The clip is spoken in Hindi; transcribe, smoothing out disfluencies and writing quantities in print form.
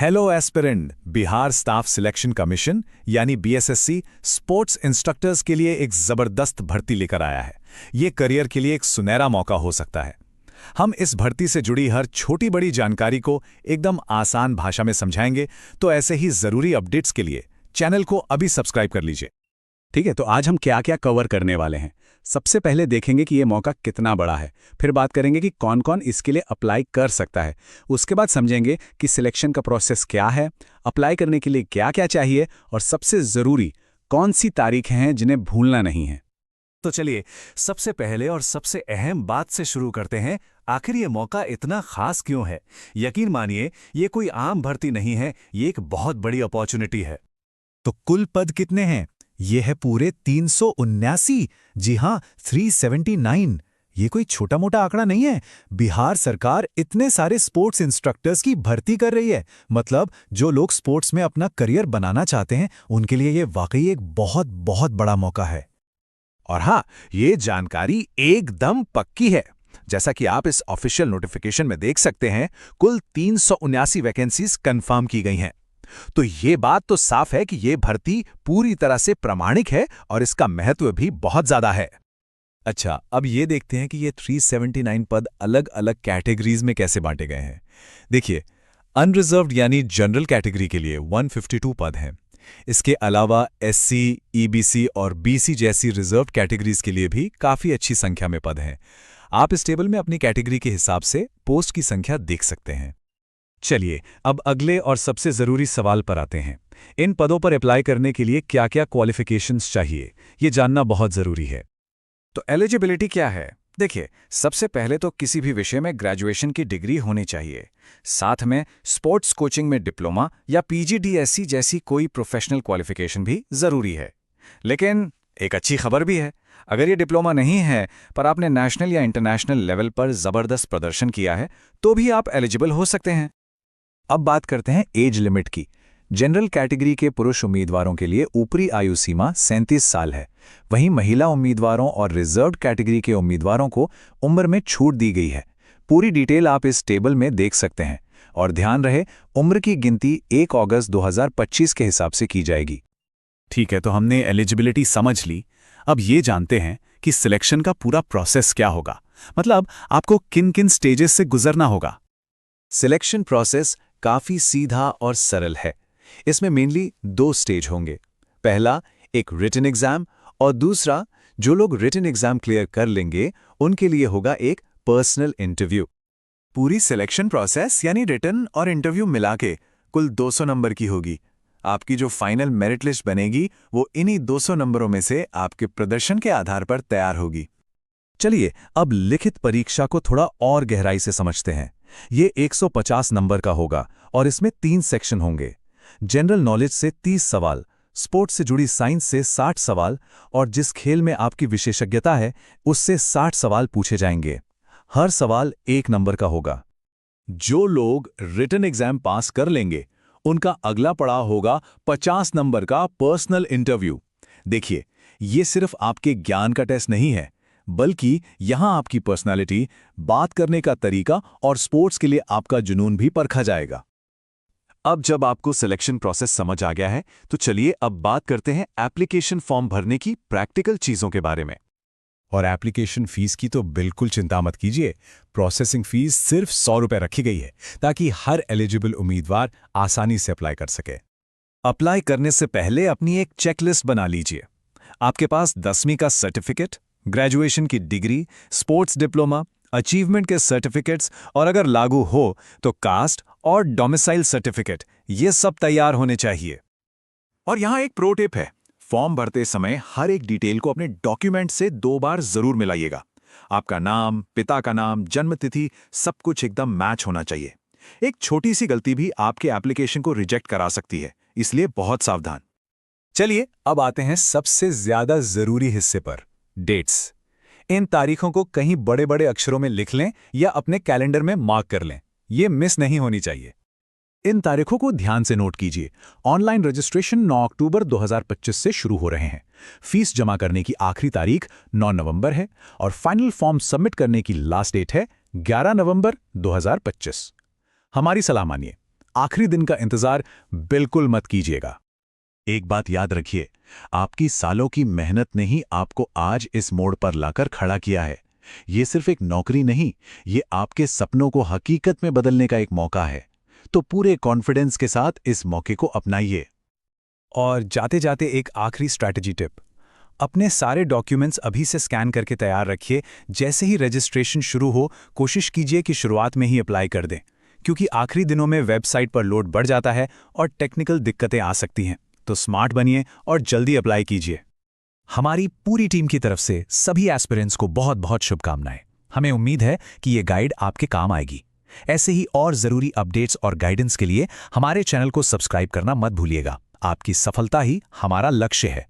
Hello aspirant. Bihar staff selection commission यानी बीएसएससी स्पोर्ट्स इंस्ट्रक्टर्स के लिए एक जबरदस्त भर्ती लेकर आया है। ये करियर के लिए एक सुनहरा मौका हो सकता है। हम इस भर्ती से जुड़ी हर छोटी बड़ी जानकारी को एकदम आसान भाषा में समझाएंगे, तो ऐसे ही जरूरी अपडेट्स के लिए चैनल को अभी सब्सक्राइब कर लीजिए। ठीक है, तो आज हम क्या क्या कवर करने वाले हैं। सबसे पहले देखेंगे कि ये मौका कितना बड़ा है, फिर बात करेंगे कि कौन कौन इसके लिए अप्लाई कर सकता है। उसके बाद समझेंगे कि सिलेक्शन का प्रोसेस क्या है, अप्लाई करने के लिए क्या क्या चाहिए और सबसे ज़रूरी कौन सी तारीखें हैं जिन्हें भूलना नहीं है। तो चलिए सबसे पहले और सबसे अहम बात से शुरू करते हैं। आखिर ये मौका इतना खास क्यों है? यकीन मानिए, ये कोई आम भर्ती नहीं है, ये एक बहुत बड़ी अपॉर्चुनिटी है। तो कुल पद कितने हैं? ये है पूरे 379। जी हाँ, 379। ये कोई छोटा मोटा आंकड़ा नहीं है। बिहार सरकार इतने सारे स्पोर्ट्स इंस्ट्रक्टर्स की भर्ती कर रही है। मतलब जो लोग स्पोर्ट्स में अपना करियर बनाना चाहते हैं, उनके लिए ये वाकई एक बहुत बहुत बड़ा मौका है। और हाँ, ये जानकारी एकदम पक्की है। जैसा कि आप इस ऑफिशियल नोटिफिकेशन में देख सकते हैं, कुल 379 वैकेंसीज कंफर्म की गई हैं। तो ये बात तो साफ है कि ये भर्ती पूरी तरह से प्रामाणिक है और इसका महत्व भी बहुत ज्यादा है। अच्छा, अब ये देखते हैं कि ये 379 पद अलग अलग कैटेगरीज में कैसे बांटे गए हैं। देखिए, अनरिजर्व्ड यानी जनरल कैटेगरी के लिए 152 पद हैं। इसके अलावा एससी, ईबीसी और बीसी जैसी रिजर्व्ड कैटेगरीज के लिए भी काफ़ी अच्छी संख्या में पद हैं। आप इस टेबल में अपनी कैटेगरी के हिसाब से पोस्ट की संख्या देख सकते हैं। चलिए, अब अगले और सबसे ज़रूरी सवाल पर आते हैं। इन पदों पर अप्लाई करने के लिए क्या क्या क्वालिफिकेशंस चाहिए, ये जानना बहुत ज़रूरी है। तो एलिजिबिलिटी क्या है? देखिए, सबसे पहले तो किसी भी विषय में ग्रेजुएशन की डिग्री होनी चाहिए। साथ में स्पोर्ट्स कोचिंग में डिप्लोमा या पीजीडीएससी जैसी कोई प्रोफेशनल क्वालिफिकेशन भी ज़रूरी है। लेकिन एक अच्छी खबर भी है, अगर ये डिप्लोमा नहीं है पर आपने नेशनल या इंटरनेशनल लेवल पर ज़बरदस्त प्रदर्शन किया है, तो भी आप एलिजिबल हो सकते हैं। अब बात करते हैं एज लिमिट की। जनरल कैटेगरी के पुरुष उम्मीदवारों के लिए ऊपरी आयु सीमा 37 साल है। वहीं महिला उम्मीदवारों और रिजर्व्ड कैटेगरी के उम्मीदवारों को उम्र में छूट दी गई है। पूरी डिटेल आप इस टेबल में देख सकते हैं। और ध्यान रहे, उम्र की गिनती 1 अगस्त 2025 के हिसाब से की जाएगी। ठीक है, तो हमने एलिजिबिलिटी समझ ली। अब ये जानते हैं कि सिलेक्शन का पूरा प्रोसेस क्या होगा, मतलब आपको किन किन स्टेजेस से गुजरना होगा। सिलेक्शन प्रोसेस काफ़ी सीधा और सरल है। इसमें मेनली 2 स्टेज होंगे। पहला एक रिटन एग्जाम और दूसरा, जो लोग रिटन एग्जाम क्लियर कर लेंगे उनके लिए होगा एक पर्सनल इंटरव्यू। पूरी सिलेक्शन प्रोसेस यानी रिटन और इंटरव्यू मिला के कुल 200 नंबर की होगी। आपकी जो फाइनल मेरिट लिस्ट बनेगी वो इन्हीं 200 नंबरों में से आपके प्रदर्शन के आधार पर तैयार होगी। चलिए, अब लिखित परीक्षा को थोड़ा और गहराई से समझते हैं। ये 150 नंबर का होगा और इसमें 3 सेक्शन होंगे। जनरल नॉलेज से 30 सवाल, स्पोर्ट्स से जुड़ी साइंस से 60 सवाल और जिस खेल में आपकी विशेषज्ञता है उससे 60 सवाल पूछे जाएंगे। हर सवाल 1 नंबर का होगा। जो लोग रिटन एग्जाम पास कर लेंगे उनका अगला पड़ाव होगा 50 नंबर का पर्सनल इंटरव्यू। देखिए, ये सिर्फ आपके ज्ञान का टेस्ट नहीं है, बल्कि यहां आपकी पर्सनालिटी, बात करने का तरीका और स्पोर्ट्स के लिए आपका जुनून भी परखा जाएगा। अब जब आपको सिलेक्शन प्रोसेस समझ आ गया है, तो चलिए अब बात करते हैं एप्लीकेशन फॉर्म भरने की प्रैक्टिकल चीज़ों के बारे में। और एप्लीकेशन फीस की तो बिल्कुल चिंता मत कीजिए। प्रोसेसिंग फीस सिर्फ 100 रुपये रखी गई है, ताकि हर एलिजिबल उम्मीदवार आसानी से अप्लाई कर सके। अप्लाई करने से पहले अपनी एक चेकलिस्ट बना लीजिए। आपके पास 10वीं का सर्टिफिकेट, ग्रेजुएशन की डिग्री, स्पोर्ट्स डिप्लोमा, अचीवमेंट के सर्टिफिकेट्स और अगर लागू हो तो कास्ट और डोमिसाइल सर्टिफिकेट, ये सब तैयार होने चाहिए। और यहाँ एक प्रो टिप है, फॉर्म भरते समय हर एक डिटेल को अपने डॉक्यूमेंट से 2 बार जरूर मिलाइएगा। आपका नाम, पिता का नाम, जन्मतिथि, सब कुछ एकदम मैच होना चाहिए। एक छोटी सी गलती भी आपके एप्लीकेशन को रिजेक्ट करा सकती है, इसलिए बहुत सावधान। चलिए, अब आते हैं सबसे ज्यादा जरूरी हिस्से पर, डेट्स। इन तारीखों को कहीं बड़े बड़े अक्षरों में लिख लें या अपने कैलेंडर में मार्क कर लें। ये मिस नहीं होनी चाहिए। इन तारीखों को ध्यान से नोट कीजिए। ऑनलाइन रजिस्ट्रेशन 9 अक्टूबर 2025 से शुरू हो रहे हैं। फीस जमा करने की आखिरी तारीख 9 नवंबर है और फाइनल फॉर्म सबमिट करने की लास्ट डेट है 11 नवंबर 2025। हमारी सलाह मानिए, आखिरी दिन का इंतजार बिल्कुल मत कीजिएगा। एक बात याद रखिए, आपकी सालों की मेहनत ने ही आपको आज इस मोड़ पर लाकर खड़ा किया है। ये सिर्फ एक नौकरी नहीं, ये आपके सपनों को हकीकत में बदलने का एक मौका है। तो पूरे कॉन्फिडेंस के साथ इस मौके को अपनाइए। और जाते जाते एक आखिरी स्ट्रैटेजी टिप, अपने सारे डॉक्यूमेंट्स अभी से स्कैन करके तैयार रखिए। जैसे ही रजिस्ट्रेशन शुरू हो, कोशिश कीजिए कि शुरुआत में ही अप्लाई कर दें, क्योंकि आखिरी दिनों में वेबसाइट पर लोड बढ़ जाता है और टेक्निकल दिक्कतें आ सकती हैं। तो स्मार्ट बनिए और जल्दी अप्लाई कीजिए। हमारी पूरी टीम की तरफ से सभी एस्पिरेंट्स को बहुत बहुत शुभकामनाएं। हमें उम्मीद है कि ये गाइड आपके काम आएगी। ऐसे ही और ज़रूरी अपडेट्स और गाइडेंस के लिए हमारे चैनल को सब्सक्राइब करना मत भूलिएगा। आपकी सफलता ही हमारा लक्ष्य है।